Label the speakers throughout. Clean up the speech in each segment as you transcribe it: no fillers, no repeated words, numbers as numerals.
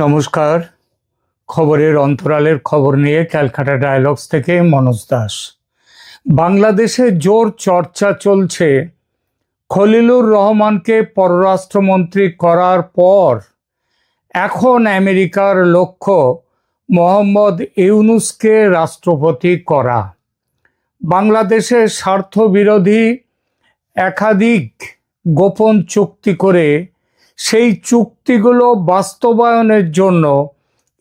Speaker 1: নমস্কার। খবরের অন্তরালের খবর নিয়ে ক্যালকাটা ডায়ালগস থেকে মনোজ দাস। বাংলাদেশে জোর চর্চা চলছে খলিলুর রহমানকে পররাষ্ট্রমন্ত্রী করার পর এখন আমেরিকার লক্ষ্য মোহাম্মদ ইউনূসকে রাষ্ট্রপতি করা। বাংলাদেশের স্বার্থবিরোধী একাধিক গোপন চুক্তি করে সেই চুক্তিগুলো বাস্তবায়নের জন্য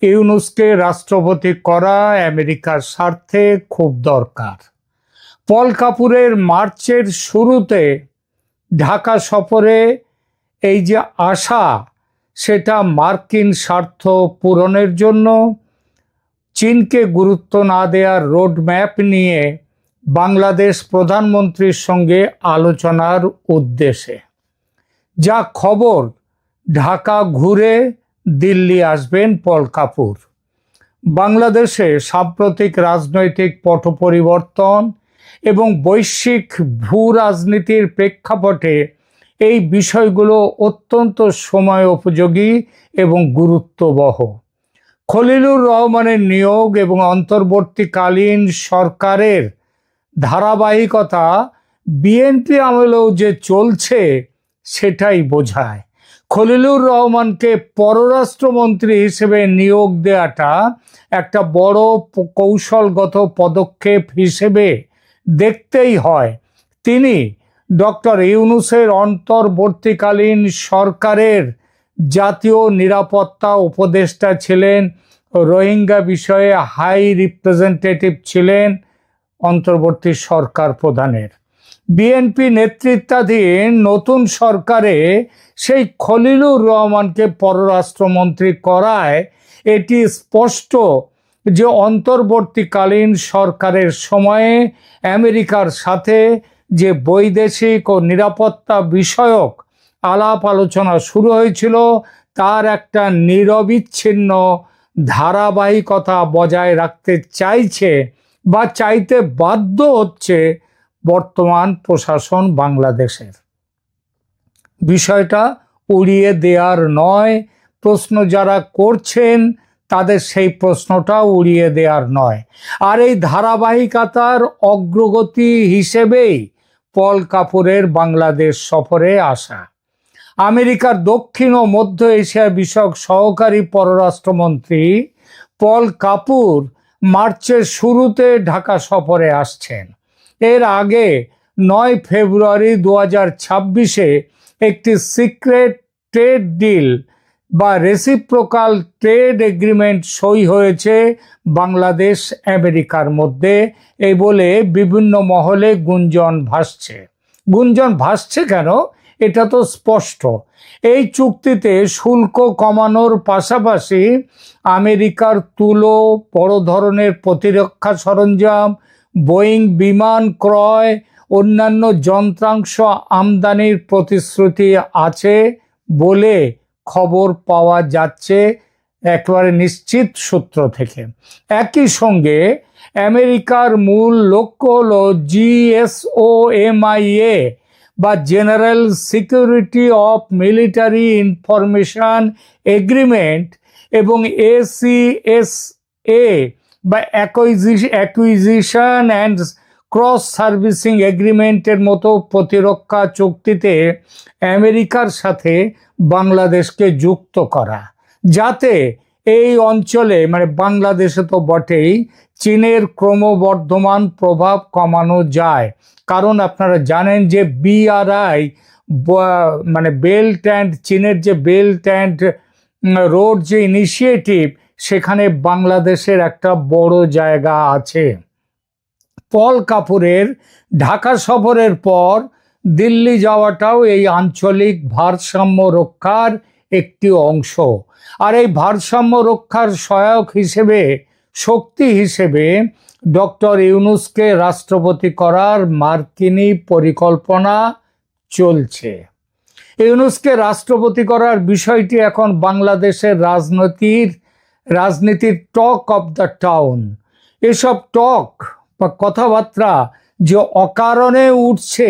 Speaker 1: ইউনূসকে রাষ্ট্রপতি করা আমেরিকার স্বার্থে খুব দরকার। পল কাপুরের মার্চের শুরুতে ঢাকা সফরে এই যে আশা, সেটা মার্কিন স্বার্থ পূরণের জন্য চীনকে গুরুত্ব না দেওয়ার রোডম্যাপ নিয়ে বাংলাদেশ প্রধানমন্ত্রীর সঙ্গে আলোচনার উদ্দেশ্যে। যা খবর, ঢাকা ঘুরে দিল্লি আসবেন পল কাপুর। বাংলাদেশে সাম্প্রতিক রাজনৈতিক পট পরিবর্তন এবং বৈশ্বিক ভূ রাজনীতির প্রেক্ষাপটে এই বিষয়গুলো অত্যন্ত সময় উপযোগী এবং গুরুত্ববহ। খলিলুর রহমানের নিয়োগ এবং অন্তর্বর্তীকালীন সরকারের ধারাবাহিকতা বিএনপি আমলেও যে চলছে সেটাই বোঝায়। খলিলুর রহমানকে পররাষ্ট্রমন্ত্রী হিসেবে নিয়োগ দেওয়াটা একটা বড় কৌশলগত পদক্ষেপ হিসেবে দেখতেই হয়। তিনি ডক্টর ইউনূসের অন্তর্বর্তীকালীন সরকারের জাতীয় নিরাপত্তা উপদেষ্টা ছিলেন, রোহিঙ্গা বিষয়ে হাই রিপ্রেজেন্টেটিভ ছিলেন অন্তর্বর্তী সরকার প্রধানের। বিএনপি নেতৃত্বাধীন নতুন সরকারে সেই খলিলুর রহমানকে পররাষ্ট্রমন্ত্রী করায় এটি স্পষ্ট যে অন্তর্বর্তীকালীন সরকারের সময়ে আমেরিকার সাথে যে বৈদেশিক ও নিরাপত্তা বিষয়ক আলাপ আলোচনা শুরু হয়েছিল তার একটা নিরবিচ্ছিন্ন ধারাবাহিকতা বজায় রাখতে চাইছে বা চাইতে বাধ্য হচ্ছে বর্তমান প্রশাসন বাংলাদেশের। বিষয়টা উড়িয়ে দেওয়ার নয়, প্রশ্ন যারা করছেন তাদের সেই প্রশ্নটা উড়িয়ে দেওয়ার নয়। আর এই ধারাবাহিকতার অগ্রগতি হিসেবেই পল কাপুরের বাংলাদেশ সফরে আসা। আমেরিকার দক্ষিণ ও মধ্য এশিয়া বিষয়ক সহকারী পররাষ্ট্রমন্ত্রী পল কাপুর মার্চের শুরুতে ঢাকা সফরে আসছেন। এর আগে 9 ফেব্রুয়ারি 2026-এ একটি সিক্রেট ট্রেড ডিল বা রেসিপ্রোকাল ট্রেড এগ্রিমেন্ট সই হয়েছে বাংলাদেশ আমেরিকার মধ্যে, এই বলে বিভিন্ন মহলে গুঞ্জন ভাসছে। গুঞ্জন ভাসছে কেন? এটা তো স্পষ্ট। এই চুক্তিতে শুল্ক কমানোর পাশাপাশি আমেরিকার তুলো, বড় ধরনের প্রতিরক্ষা সরঞ্জাম, বোয়িং বিমান ক্রয়, অন্যান্য যন্ত্রাংশ আমদানির প্রতিশ্রুতি আছে বলে খবর পাওয়া যাচ্ছে একেবারে নিশ্চিত সূত্র থেকে। একই সঙ্গে আমেরিকার মূল লক্ষ্য হলো GSOMIA বা general security of military information agreement এবং ACSA বা অ্যাকুইজিশন অ্যান্ড ক্রস সার্ভিসিং এগ্রিমেন্টের মতো প্রতিরক্ষা চুক্তিতে আমেরিকার সাথে বাংলাদেশকে যুক্ত করা, যাতে এই অঞ্চলে মানে বাংলাদেশে তো বটেই চীনের ক্রমবর্ধমান প্রভাব কমানো যায়। কারণ আপনারা জানেন যে BRI মানে বেল্ট অ্যান্ড চীনের যে বেল্ট অ্যান্ড রোড যে ইনিশিয়েটিভ, সেখানে বাংলাদেশের একটা বড় জায়গা আছে। পল কাপুরের ঢাকা সফরের পর দিল্লি যাওয়াটাও এই আঞ্চলিক ভারসাম্য রক্ষার একটি অংশ। আর এই ভারসাম্য রক্ষার সহায়ক হিসেবে, শক্তি হিসেবে ডক্টর ইউনূসকে রাষ্ট্রপতি করার মার্কিনী পরিকল্পনা চলছে। ইউনূসকে রাষ্ট্রপতি করার বিষয়টি এখন বাংলাদেশের রাজনীতির টক অফ দ্য টাউন। এসব টক বা কথাবার্তা যে অকারণে উঠছে,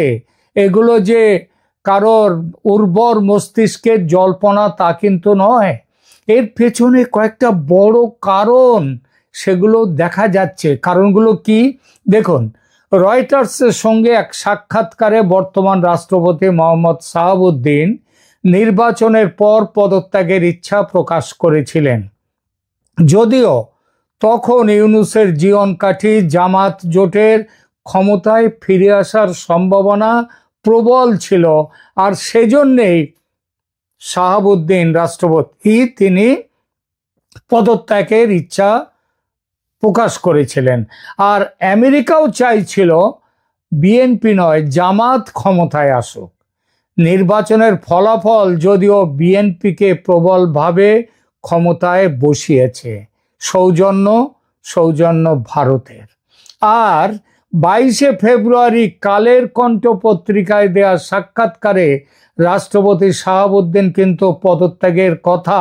Speaker 1: এগুলো যে কারোর উর্বর মস্তিষ্কের জল্পনা তা কিন্তু নয়। এর পেছনে কয়েকটা বড় কারণ সেগুলো দেখা যাচ্ছে। কারণগুলো কি দেখুন, রয়টার্সের সঙ্গে এক সাক্ষাৎকারে বর্তমান রাষ্ট্রপতি মোহাম্মদ শাহাবুদ্দিন নির্বাচনের পর পদত্যাগের ইচ্ছা প্রকাশ করেছিলেন। যদিও তখন ইউনূসের জীবনকাঠি জামাত জোটের ক্ষমতায় ফিরে আসার সম্ভাবনা প্রবল ছিল, আর সেজন্যেই শাহাবুদ্দিন রাষ্ট্রপতি তিনি পদত্যাগের ইচ্ছা প্রকাশ করেছিলেন। আর আমেরিকাও চাইছিল বিএনপি নয়, জামাত ক্ষমতায় আসুক। নির্বাচনের ফলাফল যদিও বিএনপিকে প্রবলভাবে ক্ষমতায় বসিয়েছে, সৌজন্য ভারতের। আর 22শে ফেব্রুয়ারি কালের কণ্ঠ পত্রিকায় দেয়া সাক্ষাৎকারে রাষ্ট্রপতি শাহাবুদ্দিন কিন্তু পদত্যাগের কথা,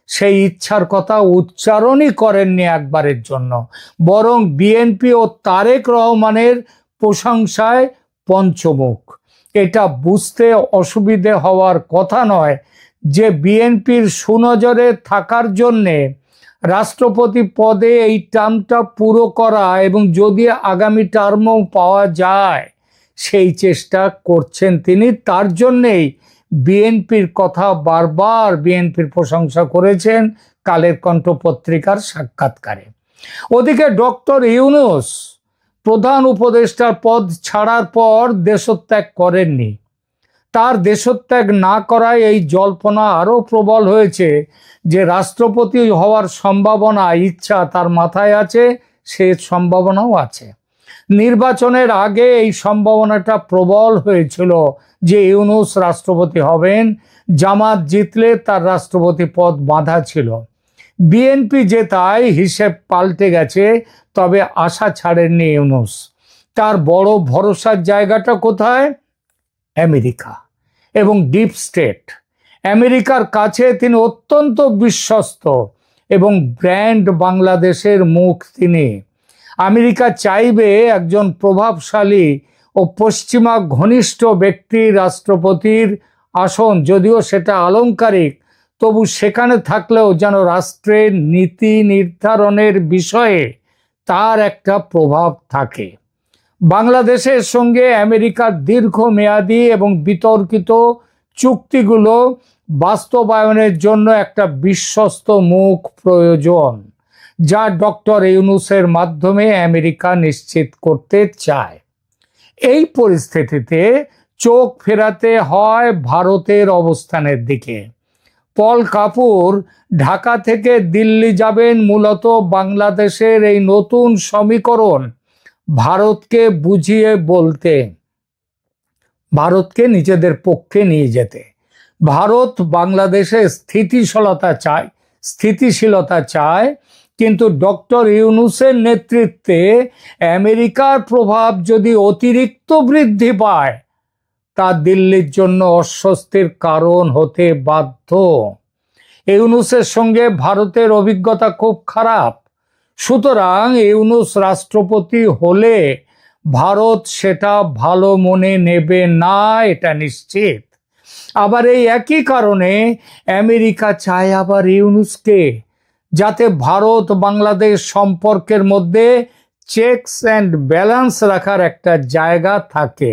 Speaker 1: সেই ইচ্ছার কথা উচ্চারণই করেননি একবারের জন্য, বরং বিএনপি ও তারেক রহমানের প্রশংসায় পঞ্চমুখ। এটা বুঝতে অসুবিধে হওয়ার কথা নয় যে বিএনপির সুনজরে থাকার জন্যে রাষ্ট্রপতি পদে এই টার্মটা পুরো করা এবং যদি আগামী টার্মও পাওয়া যায় সেই চেষ্টা করছেন তিনি। তার জন্যেই বিএনপির কথা বারবার বিএনপির প্রশংসা করেছেন কালের কণ্ঠ পত্রিকার সাক্ষাৎকারে। ওদিকে ডক্টর ইউনূস প্রধান উপদেষ্টার পদ ছাড়ার পর দেশত্যাগ করেননি। তার দেশত্যাগ না করায় এই জল্পনা আরও প্রবল হয়েছে যে রাষ্ট্রপতি হওয়ার সম্ভাবনা, ইচ্ছা তার মাথায় আছে, সে সম্ভাবনাও আছে। নির্বাচনের আগে এই সম্ভাবনাটা প্রবল হয়েছিল যে ইউনূস রাষ্ট্রপতি হবেন, জামাত জিতলে তার রাষ্ট্রপতি পদ বাঁধা ছিল। বিএনপি জেতায় হিসেব পাল্টে গেছে, তবে আশা ছাড়েননি ইউনূস। তার বড় ভরসার জায়গাটা কোথায়? আমেরিকা এবং ডিপ স্টেট। আমেরিকার কাছে তিনি অত্যন্ত বিশ্বস্ত এবং ব্র্যান্ড বাংলাদেশের মুখ তিনি। আমেরিকা চাইবে একজন প্রভাবশালী ও পশ্চিমা ঘনিষ্ঠ ব্যক্তি রাষ্ট্রপতির আসন, যদিও সেটা আলংকারিক, তবু সেখানে থাকলেও যেন রাষ্ট্রের নীতি নির্ধারণের বিষয়ে তার একটা প্রভাব থাকে। বাংলাদেশের সঙ্গে আমেরিকার দীর্ঘমেয়াদী এবং বিতর্কিত চুক্তিগুলো বাস্তবায়নের জন্য একটা বিশ্বস্ত মুখ প্রয়োজন, যা ডক্টর ইউনূসের মাধ্যমে আমেরিকা নিশ্চিত করতে চায়। এই পরিস্থিতিতে চোখ ফেরাতে হয় ভারতের অবস্থানের দিকে। পল কাপুর ঢাকা থেকে দিল্লি যাবেন মূলত বাংলাদেশের এই নতুন সমীকরণ ভারতকে বুঝিয়ে বলতে, ভারতকে নিজেদের পক্ষে নিয়ে যেতে। ভারত বাংলাদেশে স্থিতিশীলতা চায়, কিন্তু ডক্টর ইউনূসের নেতৃত্বে আমেরিকার প্রভাব যদি অতিরিক্ত বৃদ্ধি পায় তা দিল্লির জন্য অস্বস্তির কারণ হতে বাধ্য। ইউনূসের সঙ্গে ভারতের অভিজ্ঞতা খুব খারাপ, সুতরাং ইউনূস রাষ্ট্রপতি হলে ভারত সেটা ভালো মনে নেবে না, এটা নিশ্চিত। আবার এই একই কারণে আমেরিকা চায় আবার ইউনূসকে, যাতে ভারত বাংলাদেশ সম্পর্কের মধ্যে চেকস অ্যান্ড ব্যালেন্স রাখার একটা জায়গা থাকে।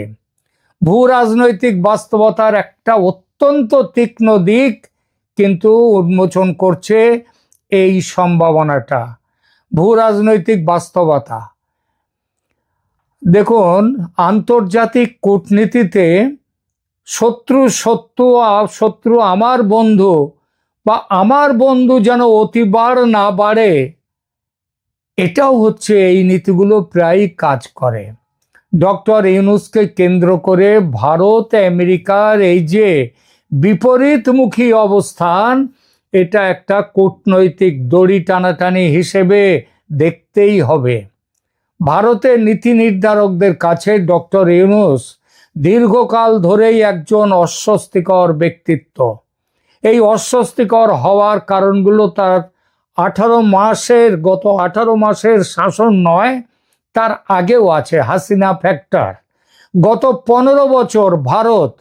Speaker 1: ভূ রাজনৈতিক বাস্তবতার একটা অত্যন্ত তীক্ষ্ণ দিক কিন্তু উন্মোচন করছে এই সম্ভাবনাটা। ভূ রাজনৈতিক বাস্তবতা দেখুন, আন্তর্জাতিক কূটনীতিতে শত্রু আমার বন্ধু বা আমার বন্ধু যেন অতিবার না বাড়ে, এটাও হচ্ছে এই নীতিগুলো প্রায় কাজ করে। ডক্টর ইউনূসকে কেন্দ্র করে ভারত আমেরিকার এই যে বিপরীতমুখী অবস্থান, এটা একটা কূটনৈতিক দড়ি টানাটানি হিসেবে দেখতেই হবে। ভারতের নীতি নির্ধারকদের কাছে ডক্টর ইউনূস দীর্ঘকাল ধরেই একজন অস্বস্তিকর ব্যক্তিত্ব। এই অস্বস্তিকর হওয়ার কারণগুলো তার গত 18 মাসের শাসন নয়, তার আগেও আছে। হাসিনা ফ্যাক্টর। গত 15 বছর ভারত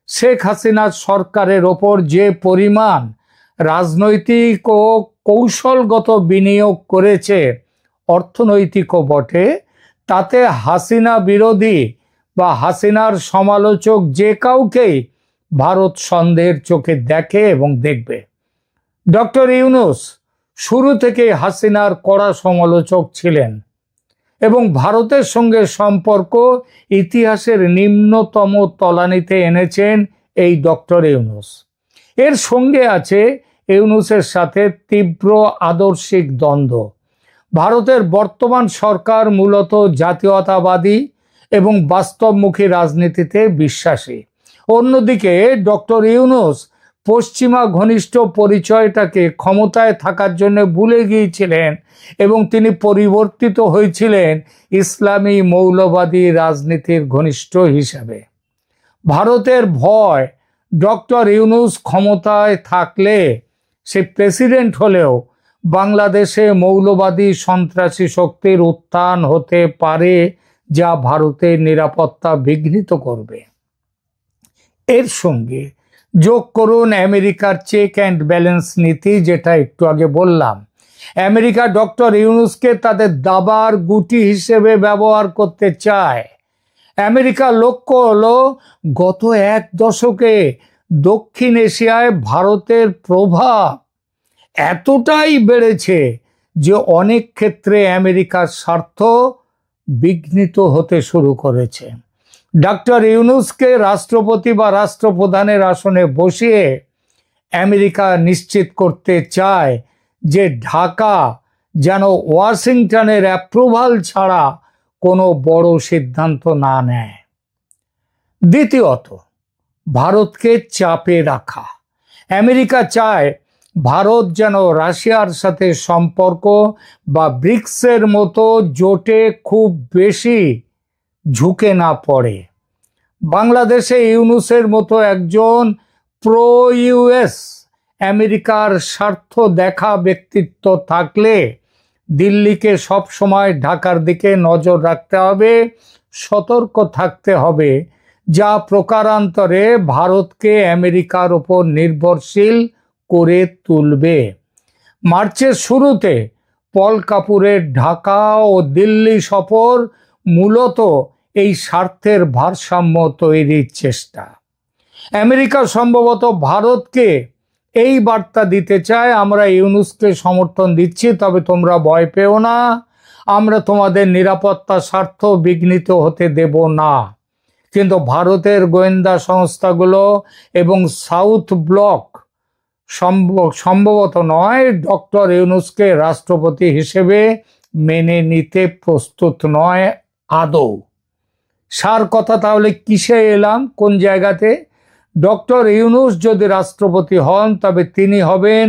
Speaker 1: শেখ হাসিনার সরকারের ওপর যে পরিমাণ রাজনৈতিক ও কৌশলগত বিনিয়োগ করেছে, অর্থনৈতিকও বটে, তাতে হাসিনা বিরোধী বা হাসিনার সমালোচক যে কাউকেই ভারত সন্দেহের চোখে দেখে এবং দেখবে। ডক্টর ইউনূস শুরু থেকে হাসিনার কড়া সমালোচক ছিলেন এবং ভারতের সঙ্গে সম্পর্ক ইতিহাসের নিম্নতম তলানিতে এনেছেন এই ডক্টর ইউনূস। এর সঙ্গে আছে ইউনূসের সাথে তীব্র আদর্শিক দ্বন্দ্ব। ভারতের বর্তমান সরকার মূলত জাতীয়তাবাদী এবং বাস্তবমুখী রাজনীতিতে বিশ্বাসী। অন্যদিকে ডক্টর ইউনূস পশ্চিমা ঘনিষ্ঠ পরিচয়টাকে ক্ষমতায় থাকার জন্য ভুলে গিয়েছিলেন এবং তিনি পরিবর্তিত হয়েছিলেন ইসলামী মৌলবাদী রাজনীতির ঘনিষ্ঠ হিসাবে। ভারতের ভয় ডক্টর ইউনূস ক্ষমতায় থাকলে, সে প্রেসিডেন্ট হলেও, বাংলাদেশে মৌলবাদী সন্ত্রাসী শক্তির উত্থান হতে পারে, যা ভারতের নিরাপত্তা বিঘ্নিত করবে। এর সঙ্গে যোগ করুন আমেরিকার চেক অ্যান্ড ব্যালেন্স নীতি, যেটা একটু আগে বললাম। আমেরিকা ডক্টর ইউনূসকে তাদের দাবার গুটি হিসেবে ব্যবহার করতে চায়। আমেরিকার লক্ষ্য হলো গত এক দশকে দক্ষিণ এশিয়ায় ভারতের প্রভাব এতটাই বেড়েছে যে অনেক ক্ষেত্রে আমেরিকার স্বার্থ বিঘ্নিত হতে শুরু করেছে। ডক্টর ইউনূসকে রাষ্ট্রপতি বা রাষ্ট্রপ্রধানের আসনে বসিয়ে আমেরিকা নিশ্চিত করতে চায় যে ঢাকা যেন ওয়াশিংটনের অ্যাপ্রুভাল ছাড়া কোনো বড় সিদ্ধান্ত না নেয়। দ্বিতীয়ত, ভারতকে চাপে রাখা। আমেরিকা চায় ভারত যেন রাশিয়ার সাথে সম্পর্ক বা ব্রিক্সের মতো জোটে খুব বেশি ঝুঁকে না পড়ে। বাংলাদেশে ইউনূসের মতো একজন প্রো ইউএস আমেরিকার স্বার্থ দেখা ব্যক্তিত্ব থাকলে দিল্লিকে সবসময় ঢাকার দিকে নজর রাখতে হবে, সতর্ক থাকতে হবে, যা প্রকারান্তরে ভারতকে আমেরিকার উপর নির্ভরশীল করে তুলবে। মার্চের শুরুতে পল কাপুরের ঢাকা ও দিল্লি সফর মূলত এই স্বার্থের ভারসাম্য তৈরির চেষ্টা। আমেরিকা সম্ভবত ভারতকে এই বার্তা দিতে চায়, আমরা ইউনূসকে সমর্থন দিচ্ছি, তবে তোমরা ভয় পেও না, আমরা তোমাদের নিরাপত্তা স্বার্থ বিঘ্নিত হতে দেব না। কিন্তু ভারতের গোয়েন্দা সংস্থাগুলো এবং সাউথ ব্লক সম্ভবত নয়, ডক্টর ইউনূসকে রাষ্ট্রপতি হিসেবে মেনে নিতে প্রস্তুত নয় আদৌ। সার কথা তাহলে কিসে এলাম, কোন জায়গাতে? ডক্টর ইউনূস যদি রাষ্ট্রপতি হন তবে তিনি হবেন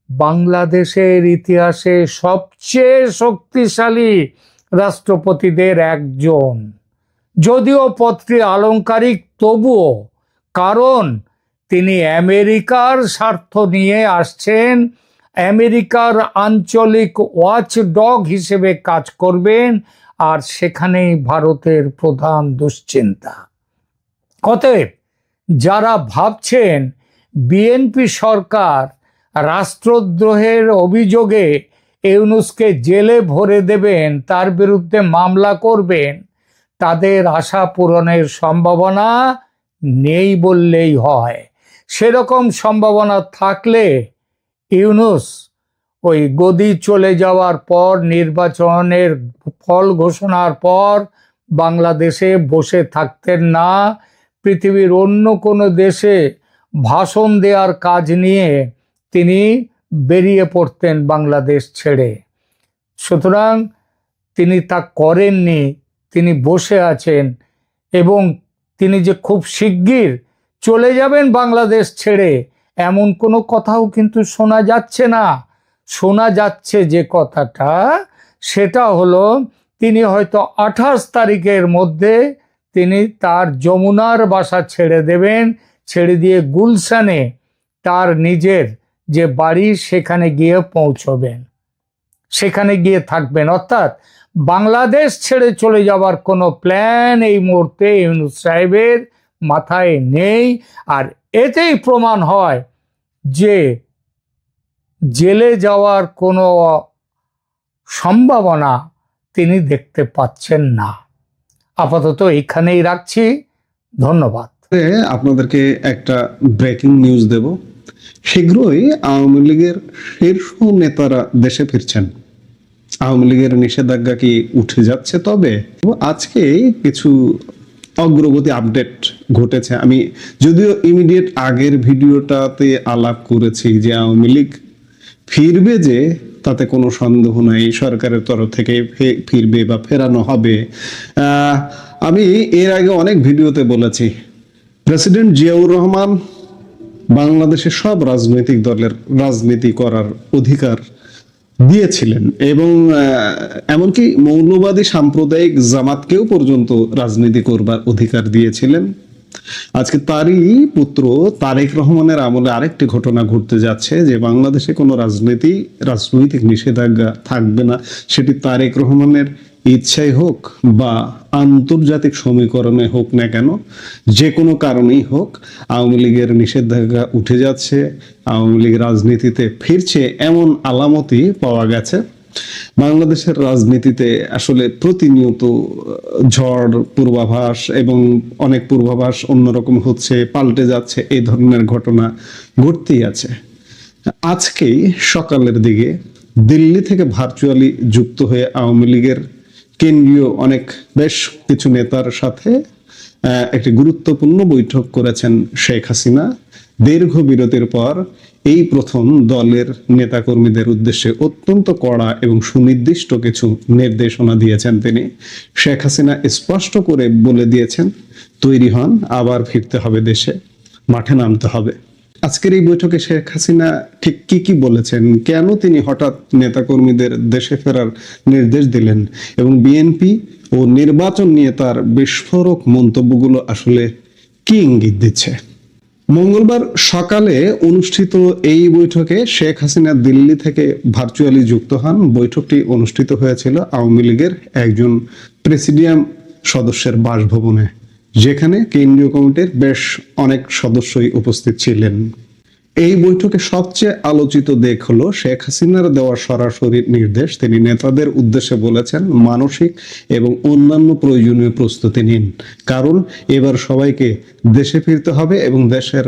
Speaker 1: বাংলাদেশের ইতিহাসে সবচেয়ে শক্তিশালী রাষ্ট্রপতিদের একজন। যদিও পদটি আলংকারিক, তবুও, কারণ তিনি আমেরিকার স্বার্থ নিয়ে আসছেন, আমেরিকার আঞ্চলিক ওয়াচডগ হিসেবে কাজ করবেন, আর সেখানেই ভারতের প্রধান দুশ্চিন্তা। অতএব যারা ভাবছেন বিএনপি সরকার রাষ্ট্রদ্রোহের অভিযোগে ইউনূসকে জেলে ভরে দেবেন, তার বিরুদ্ধে মামলা করবেন, তাদের আশা পূরণের সম্ভাবনা নেই বললেই হয়। সেরকম সম্ভাবনা থাকলে ইউনূস ওই গদি চলে যাওয়ার পর, নির্বাচনের ফল ঘোষণার পর বাংলাদেশে বসে থাকতেন না, পৃথিবীর অন্য কোনো দেশে ভাষণ দেওয়ার কাজ নিয়ে তিনি বেরিয়ে পড়তেন বাংলাদেশ ছেড়ে। সুতরাং তিনি তা করেননি, তিনি বসে আছেন এবং তিনি যে খুব শিগগির চলে যাবেন বাংলাদেশ ছেড়ে এমন কোনো কথাও কিন্তু শোনা যাচ্ছে না। শোনা যাচ্ছে যে কথাটা, সেটা হলো তিনি হয়তো 28 তারিখের মধ্যে তিনি তার যমুনার বাসা ছেড়ে দেবেন, ছেড়ে দিয়ে গুলশানে তার নিজের যে বাড়ি সেখানে গিয়ে পৌঁছবেন, সেখানে গিয়ে থাকবেন। অর্থাৎ বাংলাদেশ ছেড়ে চলে যাওয়ার কোনো প্ল্যান এই মুহূর্তে ইউনূস সাহেবের মাথায় নেই। আর এতেই প্রমাণ হয় যে জেলে যাওয়ার কোনো সম্ভাবনা তিনি দেখতে পাচ্ছেন না। আপাতত এখানেই রাখছি, ধন্যবাদ।
Speaker 2: আপনাদেরকে একটা ব্রেকিং নিউজ দেব। শীঘ্রই আওয়ামী লীগের শীর্ষ নেতারা দেশে ফিরছেন। আওয়ামী লীগের নিষেধাজ্ঞা কি উঠে যাচ্ছে? তবে আজকে কিছু অগ্রগতি আপডেট ঘটেছে। আমি যদিও ইমিডিয়েট আগের ভিডিওটাতে আলাপ করেছি যে আওয়ামী লীগ ফিরবে, যে তাতে কোনো সন্দেহ নাই, সরকারের তরফ থেকে ফিরবে বা ফেরানো হবে। আমি এর আগে অনেক ভিডিওতে বলেছি প্রেসিডেন্ট জিয়াউর রহমান বাংলাদেশের সব রাজনৈতিক দলের রাজনীতি করার অধিকার দিয়েছিলেন এবং এমনকি মৌলবাদী সাম্প্রদায়িক জামাতকেও পর্যন্ত রাজনীতি করবার অধিকার দিয়েছিলেন। আজকে তারই পুত্র তারেক রহমানের আমলে আরেকটি ঘটনা ঘটতে যাচ্ছে যে বাংলাদেশে কোনো রাজনৈতিক নিষেধাজ্ঞা থাকবে না। সেটি তারেক রহমানের ইচ্ছাই হোক বা আন্তর্জাতিক সমীকরণে হোক না কেন, যে কোনো কারণেই হোক, আওয়ামী লীগের নিষেধাজ্ঞা উঠে যাচ্ছে, আওয়ামী লীগ রাজনীতিতে ফিরছে, এমন আলামতই পাওয়া গেছে। বাংলাদেশের রাজনীতিতে আসলে প্রতিনিয়ত ঝড় পূর্বাভাস এবং অনেক পূর্বাভাস অন্যরকম হচ্ছে, পাল্টে যাচ্ছে, এই ধরনের ঘটনা ঘটতেই আছে। আজকেই সকালের দিকে দিল্লি থেকে ভার্চুয়ালি যুক্ত হয়ে আওয়ামী লীগের কেন্দ্রীয় বেশ কিছু নেতার সাথে একটি গুরুত্বপূর্ণ বৈঠক করেছেন শেখ হাসিনা। দীর্ঘ বিরতির পর এই প্রথম দলের নেতাকর্মীদের উদ্দেশ্যে অত্যন্ত কড়া এবং সুনির্দিষ্ট কিছু নির্দেশনা দিয়েছেন তিনি। শেখ হাসিনা স্পষ্ট করে বলে দিয়েছেন, তৈরি হন, আবার ফিরতে হবে দেশে, মাঠে নামতে হবে। আজকের এই বৈঠকে শেখ হাসিনা ঠিক কি কি বলেছেন, কেন তিনি হঠাৎ নেতাকর্মীদের দেশে ফেরার নির্দেশ দিলেন এবং বিএনপি ও নির্বাচন নিয়ে তার বিস্ফোরক মন্তব্যগুলো আসলে কি ইঙ্গিত দিচ্ছে। মঙ্গলবার সকালে অনুষ্ঠিত এই বৈঠকে শেখ হাসিনা দিল্লি থেকে ভার্চুয়ালি যুক্ত হন। বৈঠকটি অনুষ্ঠিত হয়েছিল আওয়ামী লীগের একজন প্রেসিডিয়াম সদস্যের বাসভবনে, যেখানে কেন্দ্রীয় কমিটির বেশ অনেক সদস্যই উপস্থিত ছিলেন। এই বৈঠকে সবচেয়ে আলোচিত দিক হলো শেখ হাসিনার দেওয়া সরাসরি নির্দেশ। তিনি নেতাদের উদ্দেশ্যে বলেছেন, মানসিক এবং অন্যান্য প্রয়োজনীয় প্রস্তুতি নিন, কারণ এবার সবাইকে দেশে ফিরতে হবে এবং দেশের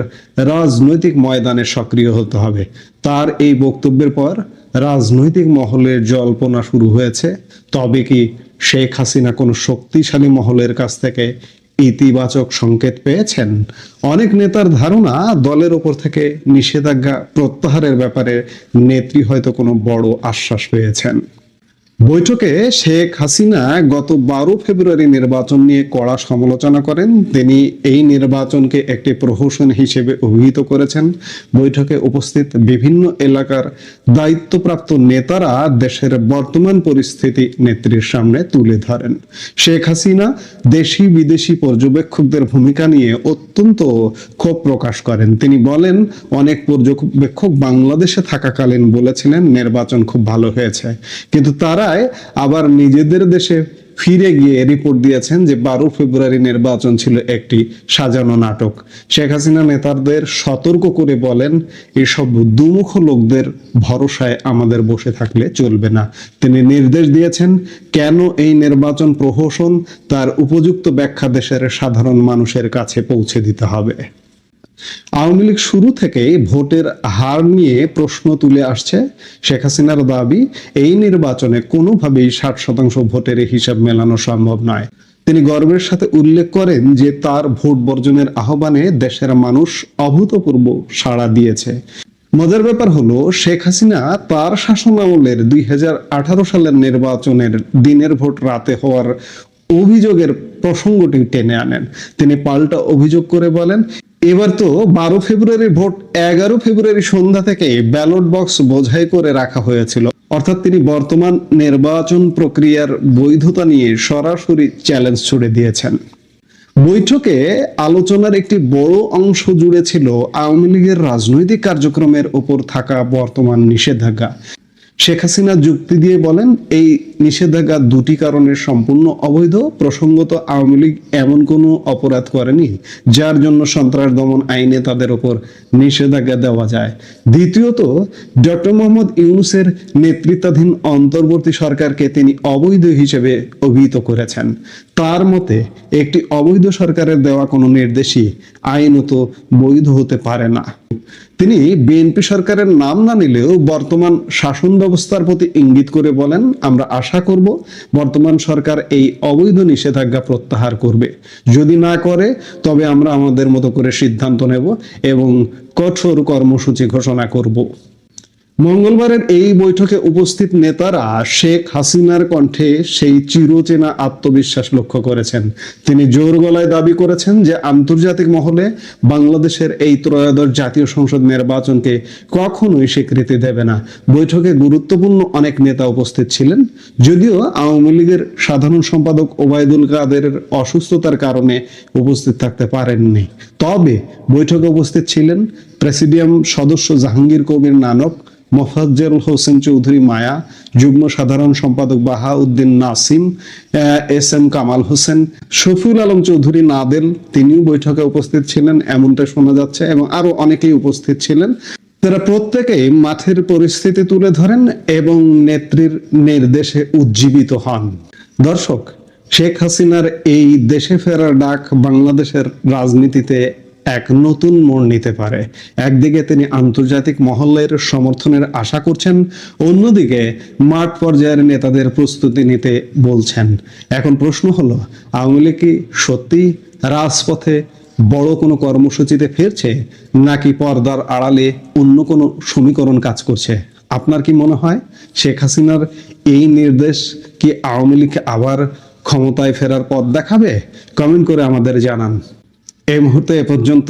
Speaker 2: রাজনৈতিক ময়দানে সক্রিয় হতে হবে। তার এই বক্তব্যের পর রাজনৈতিক মহলের জল্পনা শুরু হয়েছে, তবে কি শেখ হাসিনা কোনো শক্তিশালী মহলের কাছ থেকে ইতিবাচক সংকেত পেয়েছেন? অনেক নেতার ধারণা, দলের ওপর থেকে নিষেধাজ্ঞা প্রত্যাহারের ব্যাপারে নেত্রী হয়তো কোনো বড় আশ্বাস পেয়েছেন। বৈঠকে শেখ হাসিনা গত 12 ফেব্রুয়ারি নির্বাচন নিয়ে কড়া সমালোচনা করেন। তিনি এই নির্বাচনকে একটি প্রহসন হিসেবে অভিহিত করেছেন। বৈঠকে উপস্থিত বিভিন্ন এলাকার দায়িত্বপ্রাপ্ত নেতারা দেশের বর্তমান পরিস্থিতি নেত্রীর সামনে তুলে ধরেন। শেখ হাসিনা দেশি বিদেশি পর্যবেক্ষকদের ভূমিকা নিয়ে অত্যন্ত ক্ষোভ প্রকাশ করেন। তিনি বলেন, অনেক পর্যবেক্ষক বাংলাদেশে থাকাকালীন বলেছিলেন নির্বাচন খুব ভালো হয়েছে, কিন্তু তারা আবার নিজেদের দেশে ফিরে গিয়ে রিপোর্ট দিয়েছেন যে 12 ফেব্রুয়ারি নির্বাচন ছিল একটি সাজানো নাটক। শেখ হাসিনা নেতাদের সতর্ক করে বলেন, এসব দুমুখ লোকদের ভরসায় আমাদের বসে থাকলে চলবে না। তিনি নির্দেশ দিয়েছেন, কেন এই নির্বাচন প্রহসন, তার উপযুক্ত ব্যাখ্যা দেশের সাধারণ মানুষের কাছে পৌঁছে দিতে হবে। আওয়ামী লীগ শুরু থেকেই ভোটের হার নিয়ে প্রশ্ন তুলে আসছে। শেখ হাসিনার দাবি, এই নির্বাচনে কোনোভাবেই 60% ভোটের হিসাব মেলানো সম্ভব নয়। তিনি গর্বের সাথে উল্লেখ করেন যে তার ভোট বর্জনের আহ্বানে দেশের মানুষ অভূতপূর্ব সাড়া দিয়েছে। মজার ব্যাপার হলো, শেখ হাসিনা তার শাসনামলের 2018 সালের নির্বাচনের দিনের ভোট রাতে হওয়ার অভিযোগের প্রসঙ্গটি টেনে আনেন। তিনি পাল্টা অভিযোগ করে বলেন, এবার তো 12 ফেব্রুয়ারির ভোট 11 ফেব্রুয়ারি সন্ধ্যা থেকে ব্যালট বক্স বোঝাই করে রাখা হয়েছিল। অর্থাৎ তিনি বর্তমান নির্বাচন প্রক্রিয়ার বৈধতা নিয়ে সরাসরি চ্যালেঞ্জ ছুড়ে দিয়েছেন। বৈঠকে আলোচনার একটি বড় অংশ জুড়ে ছিল আওয়ামী লীগের রাজনৈতিক কার্যক্রমের উপর থাকা বর্তমান নিষেধাজ্ঞা। শেখ হাসিনা যুক্তি দিয়ে বলেন, এই নিষেধাজ্ঞা দুটি কারণে সম্পূর্ণ অবৈধ। প্রসঙ্গত, আওয়ামী লীগ এমন কোনো অপরাধ করেনি যার জন্য সন্ত্রাস দমন আইনে তাদের উপর নিষেধাজ্ঞা দেওয়া যায়। দ্বিতীয়ত, ডক্টর মোহাম্মদ ইউনূসের নেতৃত্বাধীন অন্তর্বর্তী সরকারকে তিনি অবৈধ হিসেবে অভিহিত করেছেন। তার মতে একটি অবৈধ সরকারের দেওয়া কোনো নির্দেশই আইনত বৈধ হতে পারে না। তিনি বিএনপি সরকারের নাম না নিলেও বর্তমান শাসন ব্যবস্থার প্রতি ইঙ্গিত করে বলেন, আমরা আশা করব বর্তমান সরকার এই অবৈধ নিষেধাজ্ঞা প্রত্যাহার করবে। যদি না করে তবে আমরা আমাদের মতো করে সিদ্ধান্ত নেব এবং কঠোর কর্মসূচি ঘোষণা করব। মঙ্গলবারের এই বৈঠকে উপস্থিত নেতারা শেখ হাসিনার কণ্ঠে সেই চিরচেনা আত্মবিশ্বাস লক্ষ্য করেছেন। তিনি জোর গলায় দাবি করেছেন যে আন্তর্জাতিক মহলে বাংলাদেশের এই ত্রয়োদশ জাতীয় সংসদ নির্বাচনকে কখনোই স্বীকৃতি দেবে না। বৈঠকে গুরুত্বপূর্ণ অনেক নেতা উপস্থিত ছিলেন। যদিও আওয়ামী লীগের সাধারণ সম্পাদক ওবায়দুল কাদেরের অসুস্থতার কারণে উপস্থিত থাকতে পারেননি, তবে বৈঠকে উপস্থিত ছিলেন প্রেসিডিয়াম সদস্য জাহাঙ্গীর কবির নানক, মোফাজ্জল হোসেন চৌধুরী মায়া, যুগ্ম সাধারণ সম্পাদক বাহাউদ্দিন নাসিম, এস এম কামাল হোসেন, শফিউল আলম চৌধুরী নাদেল, তিনিও বৈঠকে উপস্থিত ছিলেন এমনটা শোনা যাচ্ছে, এবং আরো অনেকেই উপস্থিত ছিলেন। তারা প্রত্যেকেই মাঠের পরিস্থিতি তুলে ধরেন এবং নেত্রীর নির্দেশে উজ্জীবিত হন। দর্শক, শেখ হাসিনার এই দেশে ফেরার ডাক বাংলাদেশের রাজনীতিতে এক নতুন মোড় নিতে পারে। একদিকে তিনি আন্তর্জাতিক মহলের সমর্থনের আশা করছেন, অন্যদিকে মাঠ পর্যায়ের নেতাদের প্রস্তুতি নিতে বলছেন। এখন প্রশ্ন হলো, আওয়ামী লীগ কি সত্যি রাজপথে বড় কোনো কর্মসূচিতে ফিরছে, নাকি পর্দার আড়ালে অন্য কোনো সমীকরণ কাজ করছে? আপনার কি মনে হয় শেখ হাসিনার এই নির্দেশ কি আওয়ামী লীগকে আবার ক্ষমতায় ফেরার পথ দেখাবে? কমেন্ট করে আমাদের জানান। এই মুহূর্তে এ পর্যন্ত।